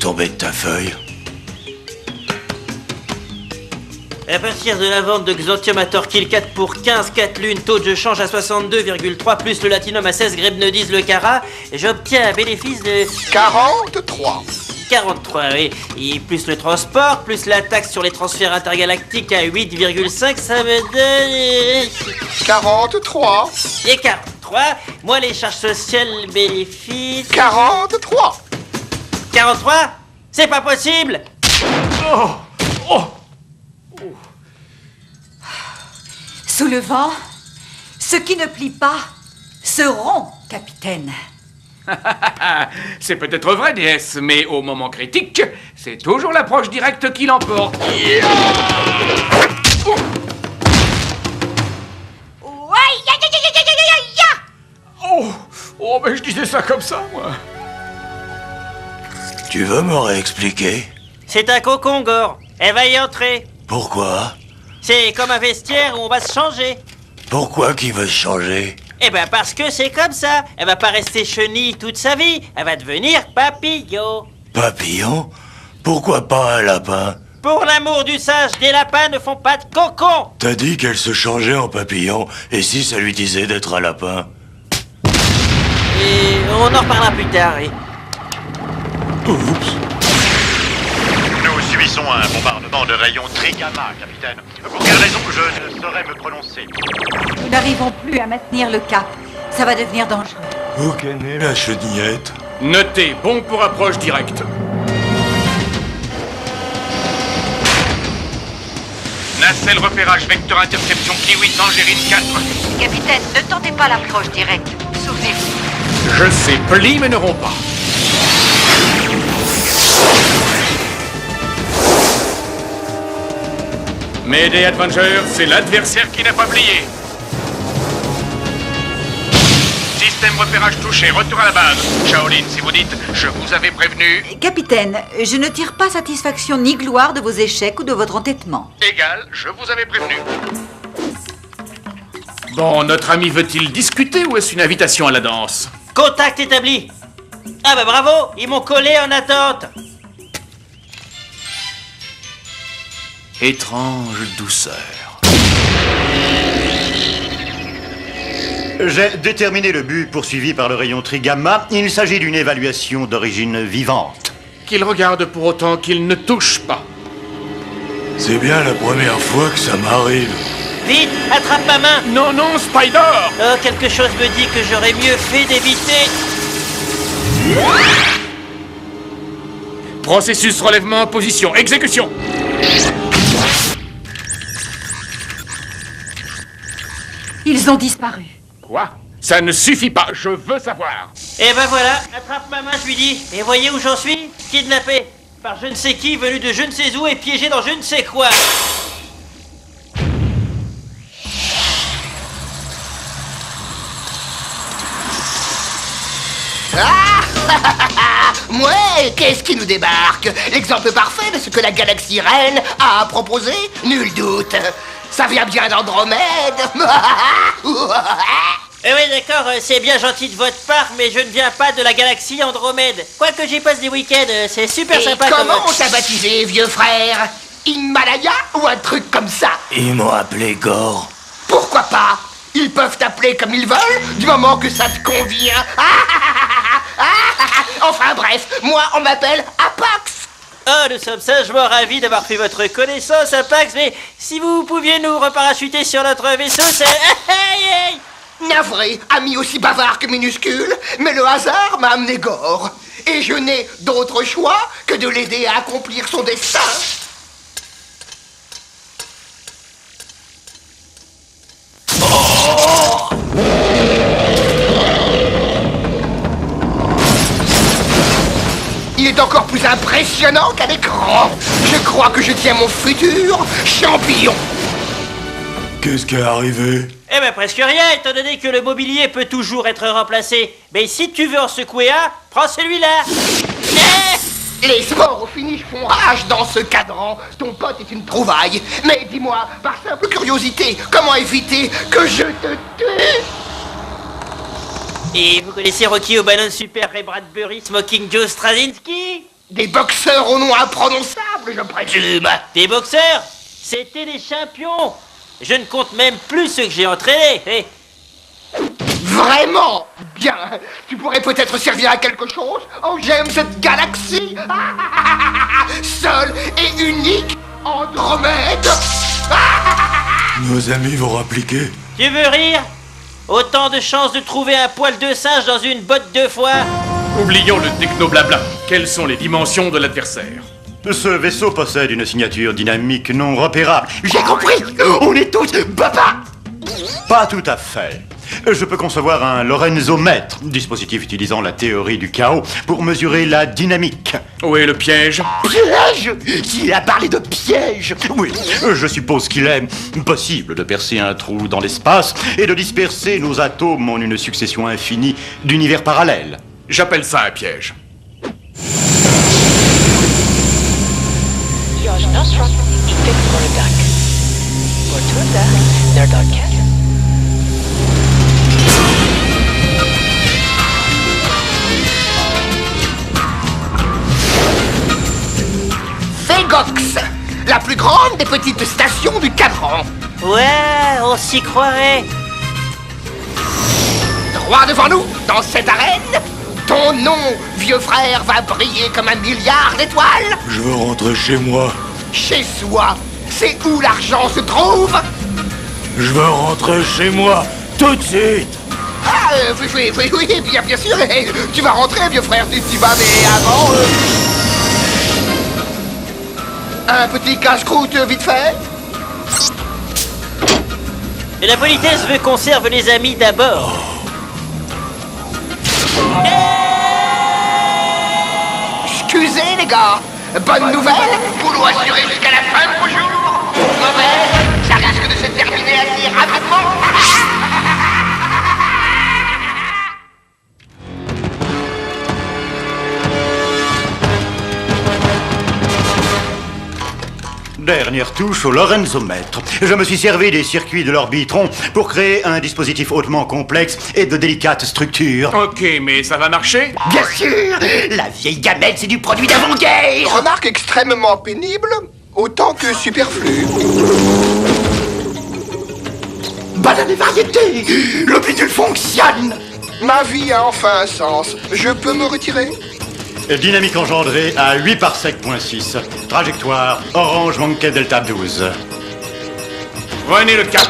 tombé de ta feuille? À partir de la vente de Xantium à Torquil 4 pour 15 4 lunes, taux de change à 62,3 plus le latinum à 16 Grebnedis le carat, j'obtiens un bénéfice de 43. 43, oui. Et plus le transport, plus la taxe sur les transferts intergalactiques à 8,5, ça me donne... 43. Et 43, moi les charges sociales, bénéfices... 43. 43? C'est pas possible! Sous le vent, ce qui ne plie pas se rompt, capitaine. C'est peut-être vrai, déesse, mais au moment critique, c'est toujours l'approche directe qui l'emporte. Oh, mais je disais ça comme ça, moi. Tu veux me réexpliquer? C'est un cocon, Gore. Elle va y entrer. Pourquoi? C'est comme un vestiaire où on va se changer. Pourquoi qu'il veut se changer? Eh ben parce que c'est comme ça. Elle va pas rester chenille toute sa vie. Elle va devenir papillon. Papillon? Pourquoi pas un lapin? Pour l'amour du sage, des lapins ne font pas de cocon. T'as dit qu'elle se changeait en papillon, et si ça lui disait d'être un lapin? Et on en reparlera plus tard, oui. Oups. Nous subissons un bombardement de rayons Trigamma, capitaine. Pour quelle raison, je ne saurais me prononcer. Nous n'arrivons plus à maintenir le cap. Ça va devenir dangereux. Où qu'en est la chenillette? Notez, bon pour approche directe. Nacelle repérage vecteur interception Kiwi Tangerine 4. Capitaine, ne tentez pas l'approche directe. Souvenez-vous. Je sais, pli mais ne rompt pas. Mayday Avenger, c'est l'adversaire qui n'a pas plié. Système repérage touché, retour à la base. Shaolin, si vous dites, je vous avais prévenu. Capitaine, je ne tire pas satisfaction ni gloire de vos échecs ou de votre entêtement. Égal, je vous avais prévenu. Bon, notre ami veut-il discuter ou est-ce une invitation à la danse? Contact établi. Ah bah bravo, ils m'ont collé en attente. Étrange douceur. J'ai déterminé le but poursuivi par le rayon Trigamma. Il s'agit d'une évaluation d'origine vivante. Qu'il regarde pour autant qu'il ne touche pas. C'est bien la première fois que ça m'arrive. Vite, attrape ma main. Non, non, Spider! Oh, quelque chose me dit que j'aurais mieux fait d'éviter. Processus relèvement en position, exécution! Ils ont disparu. Quoi? Ça ne suffit pas, je veux savoir. Et ben voilà, attrape ma main, je lui dis. Et voyez où j'en suis? Kidnappé par je ne sais qui, venu de je ne sais où et piégé dans je ne sais quoi. Ouais, qu'est-ce qui nous débarque? L'exemple parfait de ce que la galaxie reine a à proposer? Nul doute. Ça vient bien d'Andromède. Eh oui, d'accord, c'est bien gentil de votre part, mais je ne viens pas de la galaxie Andromède. Quoique j'y passe des week-ends, c'est super Et sympa. comment on t'a baptisé, vieux frère? Himalaya ou un truc comme ça? Ils m'ont appelé Gore. Pourquoi pas? Ils peuvent t'appeler comme ils veulent, du moment que ça te convient. Enfin bref, moi on m'appelle Apax. Oh, nous sommes sagement ravis d'avoir fait votre connaissance, Apax, mais si vous pouviez nous reparachuter sur notre vaisseau, c'est... Hey, hey. Navré, ami aussi bavard que minuscule, mais le hasard m'a amené Gore. Et je n'ai d'autre choix que de l'aider à accomplir son destin. Il est encore plus impressionnant qu'à l'écran. Je crois que je tiens mon futur champion. Qu'est-ce qui est arrivé? Eh ben presque rien, étant donné que le mobilier peut toujours être remplacé. Mais si tu veux en secouer un, prends celui-là. Les sports au finish font rage dans ce cadran. Ton pote est une trouvaille. Mais dis-moi, par simple curiosité, comment éviter que je te tue? Et vous connaissez Rocky O'Bannon, Super Ray Bradbury, Smoking Joe Straczynski? Des boxeurs au nom imprononçable, je présume. Des boxeurs? C'était des champions. Je ne compte même plus ceux que j'ai entraînés. Eh, Vraiment? Bien. Tu pourrais peut-être servir à quelque chose? Oh, j'aime cette galaxie. Seul et unique Andromède. Nos amis vont rappliquer. tu veux rire? Autant de chances de trouver un poil de singe dans une botte de foie. Oublions le techno-blabla. Quelles sont les dimensions de l'adversaire? Ce vaisseau possède une signature dynamique non repérable. J'ai compris. On est tous papa. Pas tout à fait. Je peux concevoir un lorenzomètre, dispositif utilisant la théorie du chaos pour mesurer la dynamique. Où est le piège? Piège. S'il a parlé de piège. Oui, je suppose qu'il est possible de percer un trou dans l'espace et de disperser nos atomes en une succession infinie d'univers parallèles. J'appelle ça un piège. Your Nostrum est fait pour le dock. Pour tout ça, der docket. Fegox, la plus grande des petites stations du cadran. Ouais, on s'y croirait. Droit devant nous, dans cette arène, ton nom, vieux frère, va briller comme 1 milliard d'étoiles. Je veux rentrer chez moi. Chez soi, c'est où l'argent se trouve. Je veux rentrer chez moi, tout de suite. Ah, oui, bien sûr. Tu vas rentrer, vieux frère, si tu vas, mais avant... Un petit casse-croûte vite fait. Et la politesse veut qu'on serve les amis d'abord. Excusez les gars. Bonne nouvelle, boulot assuré jusqu'à la fin de vos jours. Mauvaise, ça risque de se terminer assez rapidement. Dernière touche au lorenzomètre. Je me suis servi des circuits de l'orbitron pour créer un dispositif hautement complexe et de délicates structures. Ok, mais ça va marcher? Bien sûr, la vieille gamelle, c'est du produit d'avant-guerre. Remarque extrêmement pénible, autant que superflu. Banane et variété, le bidule fonctionne. Ma vie a enfin un sens. Je peux me retirer? Dynamique engendrée à 8 parsec.6. Trajectoire Orange Monkey Delta 12. Prenez le cap.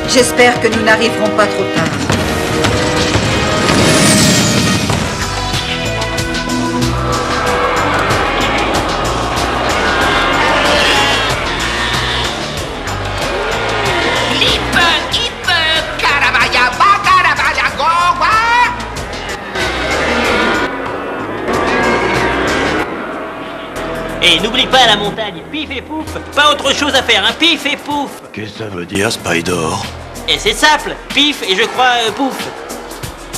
J'espère que nous n'arriverons pas trop tard. Et n'oublie pas la montagne, pif et pouf. Pas autre chose à faire, hein, pif et pouf. Qu'est-ce que ça veut dire, Spider? Et c'est simple, pif et je crois pouf.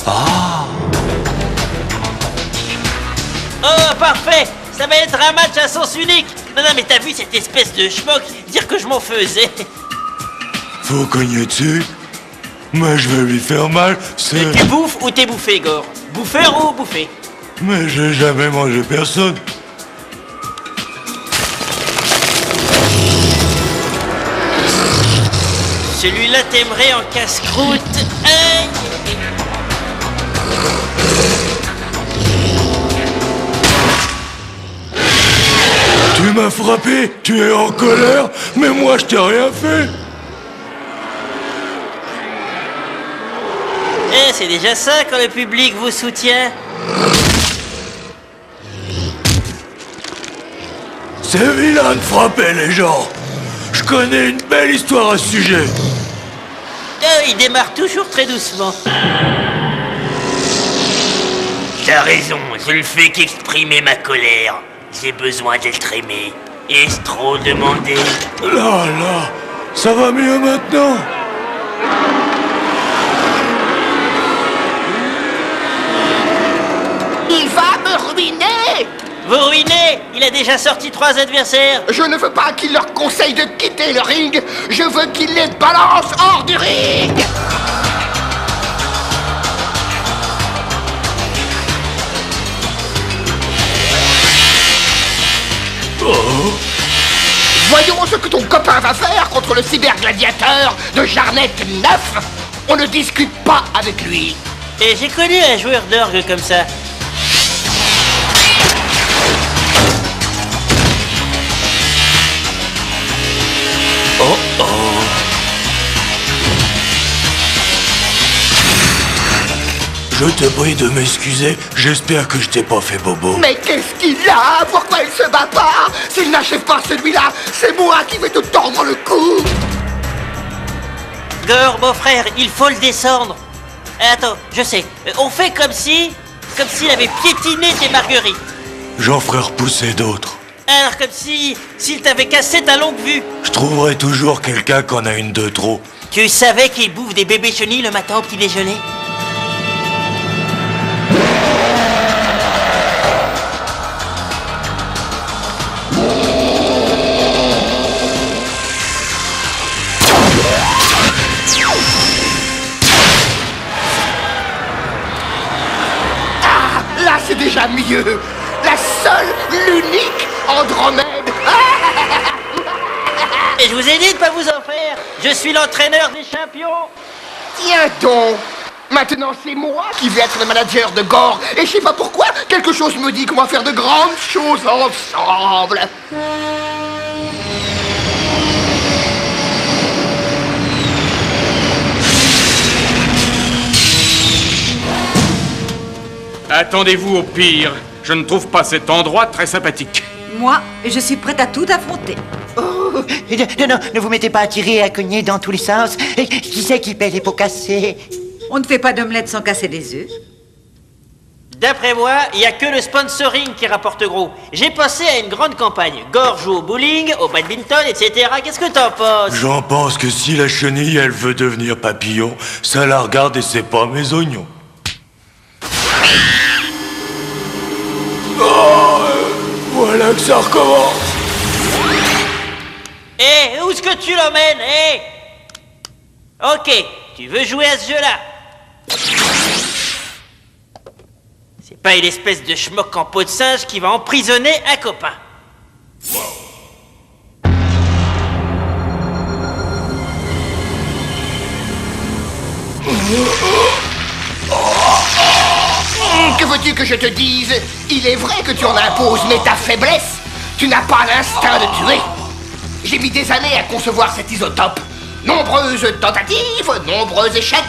Ah! Oh, parfait. Ça va être un match à sens unique. Non, mais t'as vu cette espèce de schmock dire que je m'en faisais. Faut cogner dessus? Mais je vais lui faire mal, c'est... Tu bouffes ou t'es bouffé, Gore? Bouffeur ou bouffé? Mais j'ai jamais mangé personne. Celui-là t'aimerait en casse-croûte. Aïe! Tu m'as frappé, tu es en colère, mais moi je t'ai rien fait. Eh, c'est déjà ça quand le public vous soutient. C'est vilain de frapper les gens. Je connais une belle histoire à ce sujet. Il démarre toujours très doucement. T'as raison, je ne fais qu'exprimer ma colère. J'ai besoin d'être aimé. Est-ce trop demandé? Là, ça va mieux maintenant. Il va me ruiner. Vous ruinez! Il a déjà sorti 3 adversaires. Je ne veux pas qu'il leur conseille de quitter le ring. Je veux qu'il les balance hors du ring. Voyons ce que ton copain va faire contre le cybergladiateur de Jarnet 9. On ne discute pas avec lui. Et j'ai connu un joueur d'orgue comme ça. Oh oh. Je te prie de m'excuser, j'espère que je t'ai pas fait bobo. Mais qu'est-ce qu'il a? Pourquoi il se bat pas? S'il n'achève pas celui-là, c'est moi qui vais te tordre le cou. Gore, beau-frère, il faut le descendre. Attends, je sais, on fait comme s'il avait piétiné tes marguerites. J'en ferai repousser d'autres. Alors comme s'il t'avait cassé ta longue vue. Je trouverai toujours quelqu'un qui en a une de trop. Tu savais qu'il bouffe des bébés chenilles le matin au petit déjeuner? Là, c'est déjà mieux. La seule, l'unique Andromède. Et je vous ai dit de pas vous en faire. Je suis l'entraîneur des champions. Tiens donc. Maintenant, c'est moi qui vais être le manager de Gore. Et je sais pas pourquoi, quelque chose me dit qu'on va faire de grandes choses ensemble. Attendez-vous au pire. Je ne trouve pas cet endroit très sympathique. Moi, je suis prête à tout affronter. Oh, non, ne vous mettez pas à tirer et à cogner dans tous les sens. Qui c'est qui paie les pots cassés? On ne fait pas d'omelette sans casser des œufs. D'après moi, il n'y a que le sponsoring qui rapporte gros. J'ai pensé à une grande campagne. Gore joue au bowling, au badminton, etc. Qu'est-ce que t'en penses? J'en pense que si la chenille, elle veut devenir papillon, ça la regarde et c'est pas mes oignons. Oh, voilà que ça recommence. Hé, où est-ce que tu l'emmènes? Hé! Ok, tu veux jouer à ce jeu-là? C'est pas une espèce de schmock en peau de singe qui va emprisonner un copain. Que veux-tu que je te dise? Il est vrai que tu en imposes, mais ta faiblesse, tu n'as pas l'instinct de tuer. J'ai mis des années à concevoir cet isotope. Nombreuses tentatives, nombreux échecs.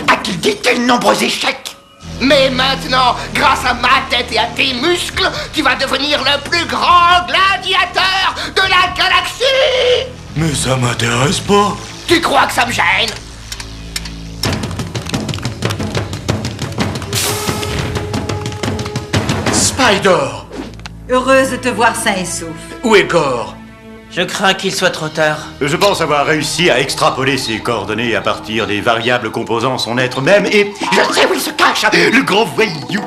A-t-il dit quels nombreux échecs? Mais maintenant, grâce à ma tête et à tes muscles, tu vas devenir le plus grand gladiateur de la galaxie! Mais ça m'intéresse pas. Tu crois que ça me gêne? Spider, Heureuse de te voir sain et sauf. où est Gore? Je crains qu'il soit trop tard. Je pense avoir réussi à extrapoler ses coordonnées à partir des variables composant son être même et je sais où il se cache, le grand voyou.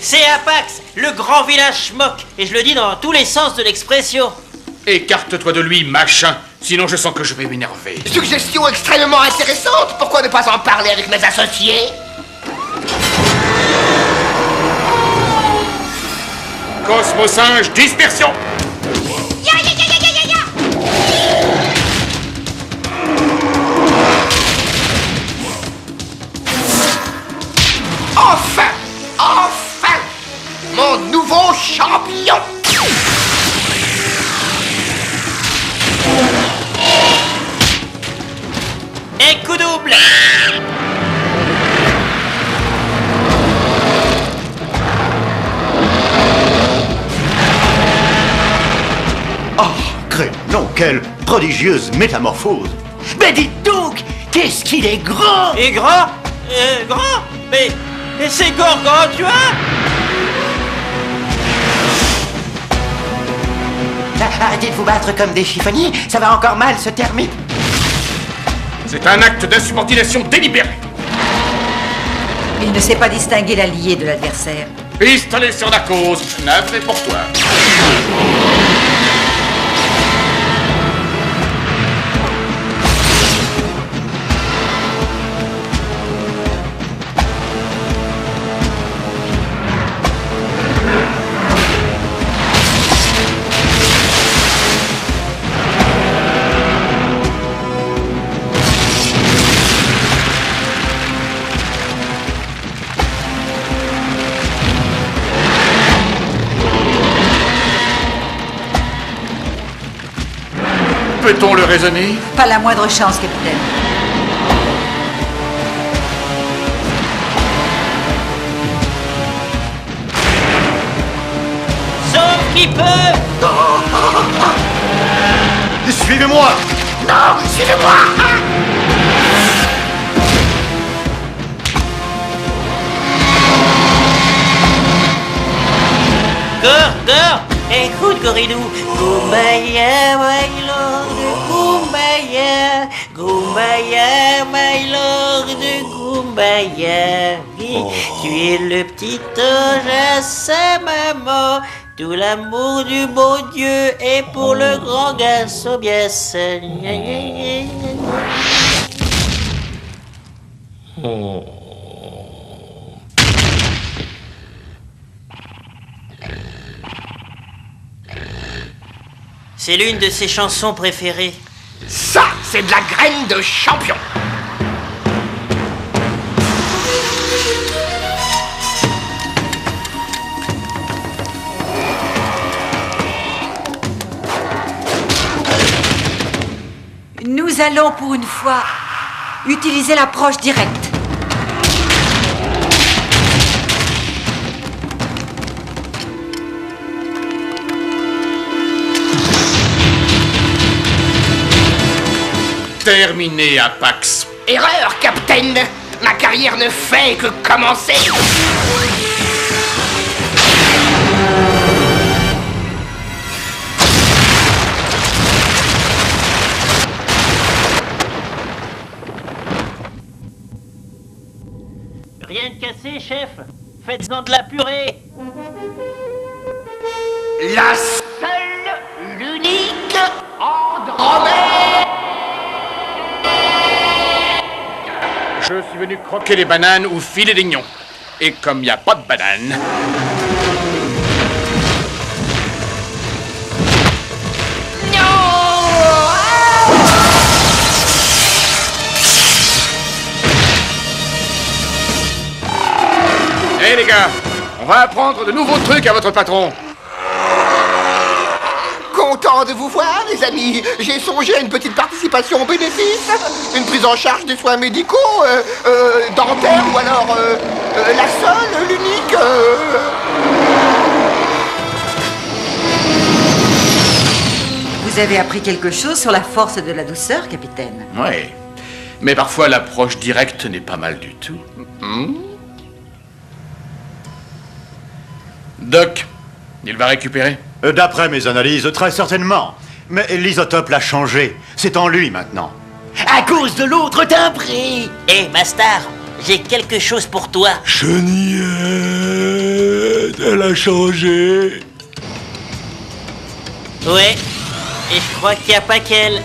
C'est Apax, le grand village schmock. Et je le dis dans tous les sens de l'expression. Écarte-toi de lui, machin. Sinon, je sens que je vais m'énerver. Suggestion extrêmement intéressante. Pourquoi ne pas en parler avec mes associés? Cosmosinge, dispersion! Enfin! Enfin! Mon nouveau champion! Un coup double. Oh, non, quelle prodigieuse métamorphose. Mais dites donc, qu'est-ce qu'il est grand! Et grand? Grand? Mais c'est Gargantua? Arrêtez de vous battre comme des chiffonniers, ça va encore mal se terminer. C'est un acte d'insubordination délibéré. Il ne sait pas distinguer l'allié de l'adversaire. Pistolet sur la cause, navré pour toi. Peut-on le raisonner? Pas la moindre chance, capitaine. Sauf qui peut. Suivez-moi! Non, suivez-moi. Gore, écoute Gorilou. Kumbaya, my lord, Kumbaya. Kumbaya, my lord, Kumbaya. Oui, tu es le petit ange à sa maman. Tout l'amour du bon Dieu est pour le grand garçon bien seul. C'est l'une de ses chansons préférées. Ça, c'est de la graine de champion. Nous allons pour une fois utiliser l'approche directe. Terminé, Apax. Erreur, Capitaine. Ma carrière ne fait que commencer. Rien de cassé, chef. Faites-en de la purée. La seule, l'unique Andromède. Je suis venu croquer les bananes ou filer des gnons. Et comme il n'y a pas de bananes... Hé les gars, on va apprendre de nouveaux trucs à votre patron. Content de vous voir, les amis. J'ai songé à une petite participation au bénéfice. Une prise en charge des soins médicaux, dentaires ou alors la seule, l'unique. Vous avez appris quelque chose sur la force de la douceur, capitaine? Ouais, mais parfois l'approche directe n'est pas mal du tout. Doc, il va récupérer? D'après mes analyses, très certainement. Mais l'isotope l'a changé. C'est en lui maintenant. À cause de l'autre timbré. Hé, Mastar, j'ai quelque chose pour toi. Chenillette, elle a changé. Ouais, et je crois qu'il n'y a pas qu'elle.